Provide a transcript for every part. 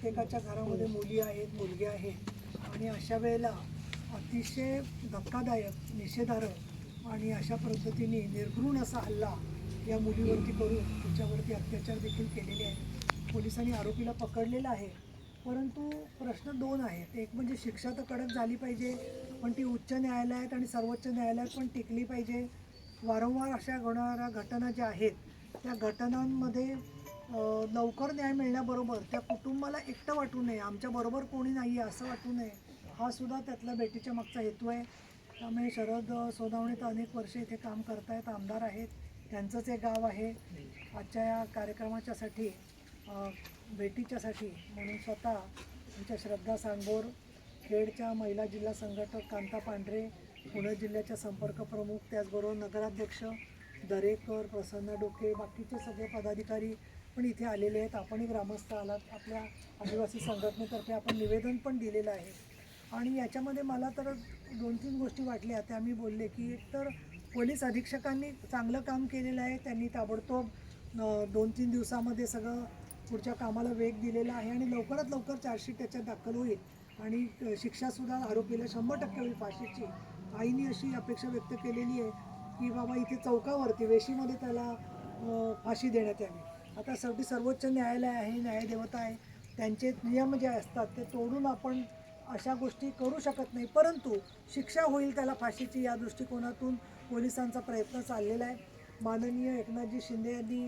प्रत्येकाच्या घरामध्ये मुली आहेत, मुलगे आहेत आणि अशा वेळेला अतिशय धक्कादायक, निषेधार्ह आणि अशा पद्धतीने निर्घृण असा हल्ला या मुलीवरती करून तिच्यावरती अत्याचार देखील केलेले आहेत. पोलिसांनी आरोपीला पकडलेलं आहे, परंतु प्रश्न दोन आहेत. एक म्हणजे शिक्षा तर कडक झाली पाहिजे, पण ती उच्च न्यायालयात आणि सर्वोच्च न्यायालयात पण टिकली पाहिजे. वारंवार अशा घडणाऱ्या घटना ज्या आहेत त्या घटनांमध्ये लवकर न्याय मिळण्याबरोबर त्या कुटुंबाला एकटं वाटू नये, आमच्याबरोबर कोणी नाही आहे असं वाटू नये, हा सुद्धा त्यातल्या भेटीच्या मागचा हेतू आहे. त्यामुळे शरद सोनावणे तर अनेक वर्षे इथे काम करतायत, आमदार आहेत, त्यांचंच एक गाव आहे. आजच्या या कार्यक्रमाच्यासाठी भेटीच्यासाठी म्हणून स्वतः आमच्या श्रद्धा सांगोर, खेडच्या महिला जिल्हा संघटक कांता पांढरे, पुणे जिल्ह्याच्या संपर्क प्रमुख, त्याचबरोबर नगराध्यक्ष दरेकर, प्रसन्न डोके, बाकीचे सगळे पदाधिकारी पण इथे आलेले आहेत. आपणही ग्रामस्थ आलात. आपल्या आदिवासी संघटनेतर्फे आपण निवेदन पण दिलेलं आहे. आणि याच्यामध्ये मला तर 2-3 गोष्टी वाटल्या, त्या मी बोलले की एकतर पोलीस अधीक्षकांनी चांगलं काम केलेलं आहे. त्यांनी ताबडतोब 2-3 दिवसामध्ये सगळं पुढच्या कामाला वेग दिलेला आहे आणि लवकरात लवकर चार्जशीट त्याच्यात दाखल होईल आणि शिक्षासुद्धा आरोपीला 100% होईल फाशीची. आईने अशी अपेक्षा व्यक्त केलेली आहे की बाबा इथे चौकावरती वेशीमध्ये त्याला फाशी देण्यात यावी. आता शेवटी सर्वोच्च न्यायालय आहे, न्यायदेवता आहे, त्यांचे नियम जे असतात ते तोडून आपण अशा गोष्टी करू शकत नाही, परंतु शिक्षा होईल त्याला फाशीची या दृष्टिकोनातून पोलिसांचा प्रयत्न चाललेला आहे. माननीय एकनाथजी शिंदे यांनी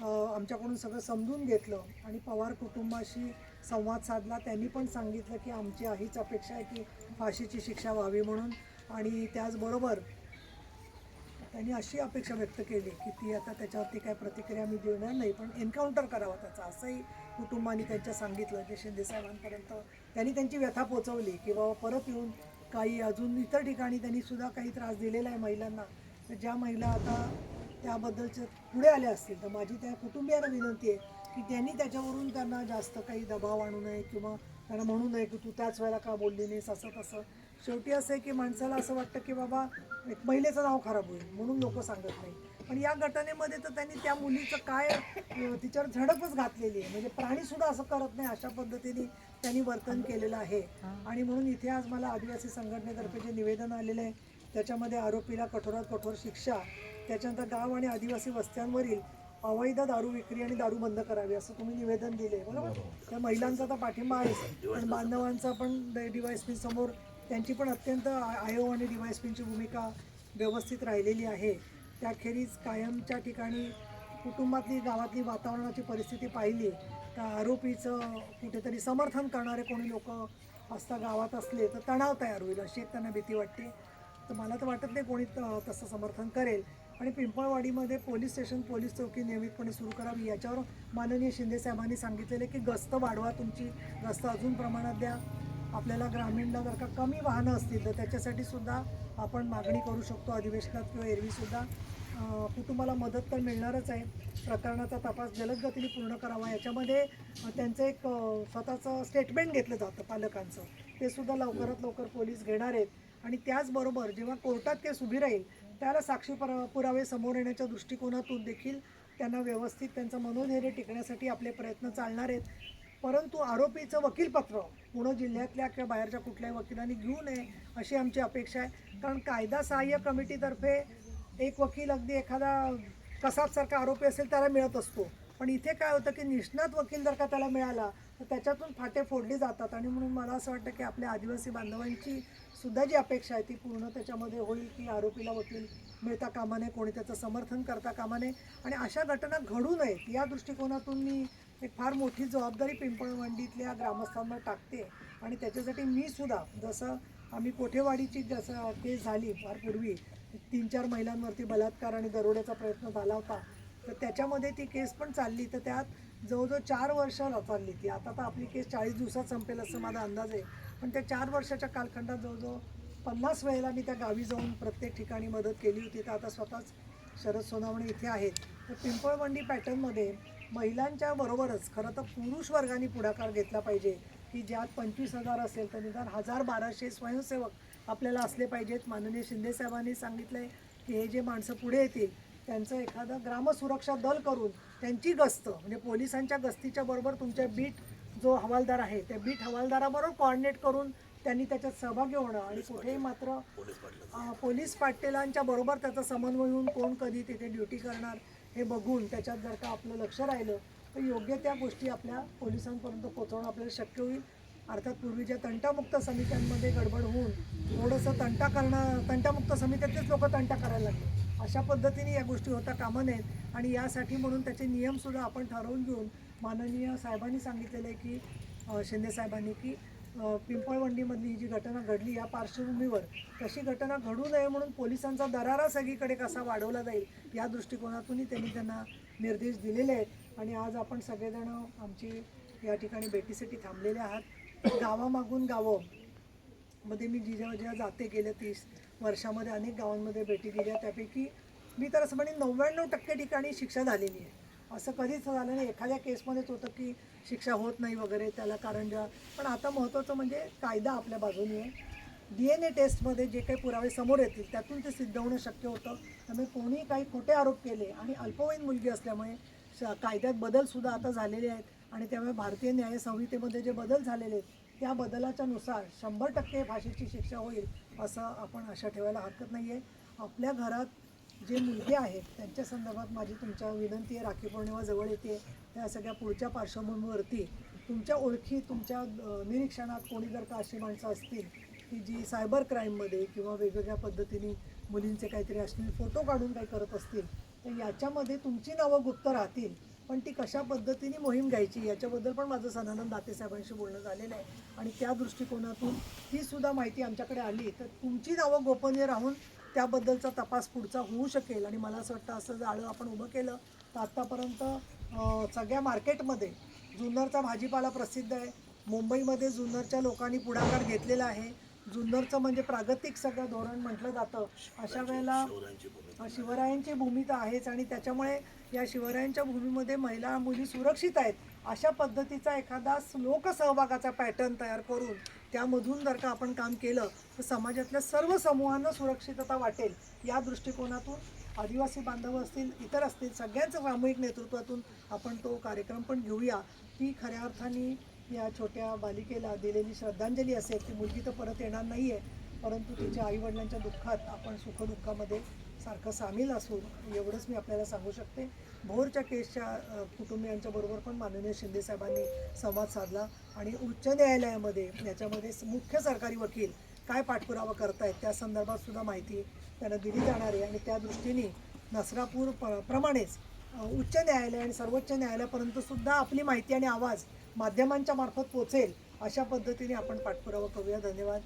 आमच्याकडून सगळं समजून घेतलं आणि पवार कुटुंबाशी संवाद साधला. त्यांनी पण सांगितलं की आमची हीच अपेक्षा आहे की फाशीची शिक्षा व्हावी म्हणून. आणि त्याचबरोबर त्यांनी अशी अपेक्षा व्यक्त केली की ती आता त्याच्यावरती काय प्रतिक्रिया मी देणार नाही, पण एन्काउंटर करावं त्याचा, असंही कुटुंबाने त्यांच्या सांगितलं. जे शिंदेसाहेबांपर्यंत त्यांनी त्यांची व्यथा पोचवली की बाबा परत येऊन काही अजून इतर ठिकाणी त्यांनी सुद्धा काही त्रास दिलेला आहे महिलांना. तर ज्या महिला आता त्याबद्दलच्या पुढे आल्या असतील तर माझी त्या कुटुंबियांना विनंती आहे की त्यांनी त्याच्यावरून त्यांना जास्त काही दबाव आणू नये किंवा त्यांना म्हणू नये की तू त्याच वेळेला का बोलली नाहीस असं तसं. शेवटी असं आहे की माणसाला असं वाटतं की बाबा एक महिलेचं नाव खराब होईल म्हणून लोक सांगत नाही, पण या घटनेमध्ये तर त्यांनी त्या मुलीचं काय तिच्यावर झडपच घातलेली आहे. म्हणजे प्राणीसुद्धा असं करत नाही अशा पद्धतीने त्यांनी वर्तन केलेलं आहे. आणि म्हणून इथे आज मला आदिवासी संघटनेतर्फे जे निवेदन आलेलं आहे त्याच्यामध्ये आरोपीला कठोरात कठोर शिक्षा, त्याच्यानंतर गाव आणि आदिवासी वस्त्यांवरील अवैध दारू विक्री आणि दारू बंद करावी असं तुम्ही निवेदन दिले, बरोबर. त्या महिलांचा तर पाठिंबा आहे, पण बांधवांचा पण DYSP समोर त्यांची पण अत्यंत आयो आणि DYSPची भूमिका व्यवस्थित राहिलेली आहे. त्याखेरीज कायमच्या ठिकाणी कुटुंबातली गावातली वातावरणाची परिस्थिती पाहिली तर आरोपीचं कुठेतरी समर्थन करणारे कोणी लोक असता गावात असले तर तणाव तयार होईल अशी एक त्यांना भीती वाटते. तर मला तर वाटत नाही कोणी तसं समर्थन करेल. आणि पिंपळवाडीमध्ये पोलीस स्टेशन, पोलीस चौकी नियमितपणे सुरू करावी. याच्यावर माननीय शिंदेसाहेबांनी सांगितलेले की गस्त वाढवा, तुमची गस्त अजून प्रमाणात द्या. आपल्याला ग्रामीणला जर का कमी वाहनं असतील तर त्याच्यासाठी सुद्धा आपण मागणी करू शकतो अधिवेशनात किंवा एरवीसुद्धा. कुटुंबाला मदत तर मिळणारच आहे. प्रकरणाचा तपास जलद गतीने पूर्ण करावा. याच्यामध्ये त्यांचं एक स्वतःचं स्टेटमेंट घेतलं जातं पालकांचं, ते सुद्धा लवकरात लवकर पोलीस घेणार आहेत. आणि त्याचबरोबर जेव्हा कोर्टात केस उभी राहील त्याला साक्षी पुरावे समोर येण्याच्या दृष्टिकोनातून देखील त्यांना व्यवस्थित त्यांचं मनोधैर्य टिकण्यासाठी आपले प्रयत्न चालणार आहेत. परंतु आरोपीचं वकीलपत्र पुणे जिल्ह्यातल्या किंवा बाहेरच्या कुठल्याही वकिलांनी घेऊ नये अशी आमची अपेक्षा आहे. कारण कायदा सहाय्य कमिटीतर्फे एक वकील अगदी एखादा कसाबसारखा आरोपी असेल त्याला मिळत असतो, पण इथे काय होतं की निष्णात वकील जर का त्याला मिळाला तर त्याच्यातून फाटे फोडले जातात. आणि म्हणून मला असं वाटतं की आपल्या आदिवासी बांधवांची सुद्धा जी अपेक्षा आहे ती पूर्ण त्याच्यामध्ये होईल की आरोपीला वकील मिळता कामा नये, कोणी त्याचं समर्थन करता कामा नये आणि अशा घटना घडू नयेत या दृष्टिकोनातून मी एक फार मोठी जबाबदारी पिंपळवंडीतल्या ग्रामस्थांना टाकते. आणि त्याच्यासाठी मी सुद्धा, जसं आम्ही कोठेवाडीची जसं केस झाली फार पूर्वी 3-4 महिलांवरती बलात्कार आणि दरोड्याचा प्रयत्न झाला होता, तर त्याच्यामध्ये ती केस पण चालली, तर त्यात जवळजवळ 4 वर्ष चालली ती. आता तर आपली केस 40 दिवसात संपेल असं माझा अंदाज आहे, पण त्या 4 वर्षाच्या कालखंडात जवळजवळ 50 वेळेला मी त्या गावी जाऊन प्रत्येक ठिकाणी मदत केली होती. तर आता स्वतःच शरद सोनावणे इथे आहेत. तर पिंपळवंडी पॅटर्नमध्ये महिलांच्या बरोबरच खरं तर पुरुष वर्गाने पुढाकार घेतला पाहिजे की ज्यात 25,000 असेल तर निदान 1,000-1,200 स्वयंसेवक आपल्याला असले पाहिजेत. माननीय शिंदेसाहेबांनी सांगितलं आहे की हे जे माणसं पुढे येतील त्यांचं एखादं ग्रामसुरक्षा दल करून त्यांची गस्त, म्हणजे पोलिसांच्या गस्तीच्या बरोबर तुमच्या बीट जो हवालदार आहे त्या बीट हवालदाराबरोबर कोऑर्डिनेट करून त्यांनी त्याच्यात सहभागी होणं आणि कुठेही मात्र पोलीस पाटीलांच्या बरोबर त्याचा समन्वय होऊन कोण कधी तिथे ड्युटी करणार हे बघून त्याच्यात जर का आपलं लक्ष राहिलं तर योग्य त्या गोष्टी आपल्या पोलिसांपर्यंत पोहोचवणं आपल्याला शक्य होईल. अर्थात पूर्वीच्या तंटामुक्त समित्यांमध्ये गडबड होऊन थोडंसं तंटामुक्त समित्यातलेच लोक तंटा करायला लागले. अशा पद्धतीने या गोष्टी होता कामा नयेत आणि यासाठी म्हणून त्याचे नियमसुद्धा आपण ठरवून घेऊन माननीय साहेबांनी सांगितलेलं आहे की शिंदे साहेबांनी की पिंपळवंडीमधली ही जी घटना घडली या पार्श्वभूमीवर तशी घटना घडू नये म्हणून पोलिसांचा दरारा सगळीकडे कसा वाढवला जाईल या दृष्टिकोनातूनही त्यांनी त्यांना निर्देश दिलेले आहेत. आणि आज आपण सगळेजण आमची या ठिकाणी भेटीसाठी थांबलेले आहात. गावामागून गावं मध्ये मी जेव्हा जाते गेल्या 30 वर्षामध्ये अनेक गावांमध्ये भेटी दिल्या त्यापैकी मी तर असं म्हणेन 99% ठिकाणी शिक्षा झालेली आहे. असं कधीच झालं नाही. एखाद्या केसमध्येच होतं की शिक्षा होत नाही वगैरे त्याला कारण ज्या पण आता महत्त्वाचं म्हणजे कायदा आपल्या बाजूने आहे. DNA टेस्टमध्ये जे काही पुरावे समोर येतील त्यातून ते सिद्ध होणं शक्य होतं. त्यामुळे कोणी काही खोटे आरोप केले आणि अल्पवयीन मुलगी असल्यामुळे कायद्यात बदलसुद्धा आता झालेले आहेत आणि त्यामुळे भारतीय न्याय संहितेमध्ये जे बदल झालेले आहेत त्या बदलाच्या नुसार 100% फाशीची शिक्षा होईल असं आपण आशा ठेवायला हरकत नाही आहे. आपल्या घरात जे मुलगे आहेत त्यांच्या संदर्भात माझी तुमच्या विनंती आहे. राखी पौर्णिमा जवळ येते. त्या सगळ्या पुढच्या पार्श्वभूमीवरती तुमच्या ओळखी तुमच्या निरीक्षणात कोणी जर का अशी माणसं असतील की जी सायबर क्राईममध्ये किंवा वेगवेगळ्या पद्धतीने मुलींचे काहीतरी अश्लील फोटो काढून काही करत असतील तर याच्यामध्ये तुमची नावं गुप्त राहतील. पण ती कशा पद्धतीने मोहीम घ्यायची याच्याबद्दल पण माझं सदानंद दाते साहेबांशी बोलणं झालेलं आहे आणि त्या दृष्टिकोनातून ही सुद्धा माहिती आमच्याकडे आली तर तुमची नावं गोपनीय राहून त्याबद्दलचा तपास पुढचा होऊ शकेल. आणि मला असं वाटतं असं जाळं आपण उभं केलं तर आत्तापर्यंत सगळ्या मार्केटमध्ये जुन्नरचा भाजीपाला प्रसिद्ध आहे. मुंबईमध्ये जुन्नरच्या लोकांनी पुढाकार घेतलेला आहे. जुन्नरचं म्हणजे प्रागतिक सगळं धोरण म्हटलं जातं. अशा वेळेला शिवरायांची भूमी तर आहेच आणि त्याच्यामुळे या शिवरायांच्या भूमीमध्ये महिला मुली सुरक्षित आहेत अशा पद्धतीचा एखादा लोकसहभागाचा पॅटर्न तयार करून त्यामधून जर का आपण काम केलं तर समाजातल्या सर्व समूहांना सुरक्षितता वाटेल. या दृष्टिकोनातून आदिवासी बांधव असतील इतर असतील सगळ्यांचं सामूहिक नेतृत्वातून आपण तो कार्यक्रम पण घेऊया. ती खऱ्या अर्थाने या छोट्या बालिकेला दिलेली श्रद्धांजली असेल. ती मुलगी तर परत येणार नाही आहे परंतु तिच्या आईवडिलांच्या दुःखात आपण सुखदुःखामध्ये सारखं सामील असू एवढंच मी आपल्याला सांगू शकते. भोरच्या केसच्या कुटुंबियांच्या बरोबर पण माननीय शिंदे साहेबांनी संवाद साधला आणि उच्च न्यायालयामध्ये याच्यामध्ये मुख्य सरकारी वकील काय पाठपुरावा करतायत त्या संदर्भात सुद्धा माहिती त्यांना दिली जाणार आहे. आणि त्या दृष्टीने नसरापूर प्रमाणेच उच्च न्यायालय आणि सर्वोच्च न्यायालयापर्यंत सुद्धा आपली माहिती आणि आवाज माध्यमांच्या मार्फत पोचेल अशा पद्धतीने आपण पाठपुरावा करूया. धन्यवाद.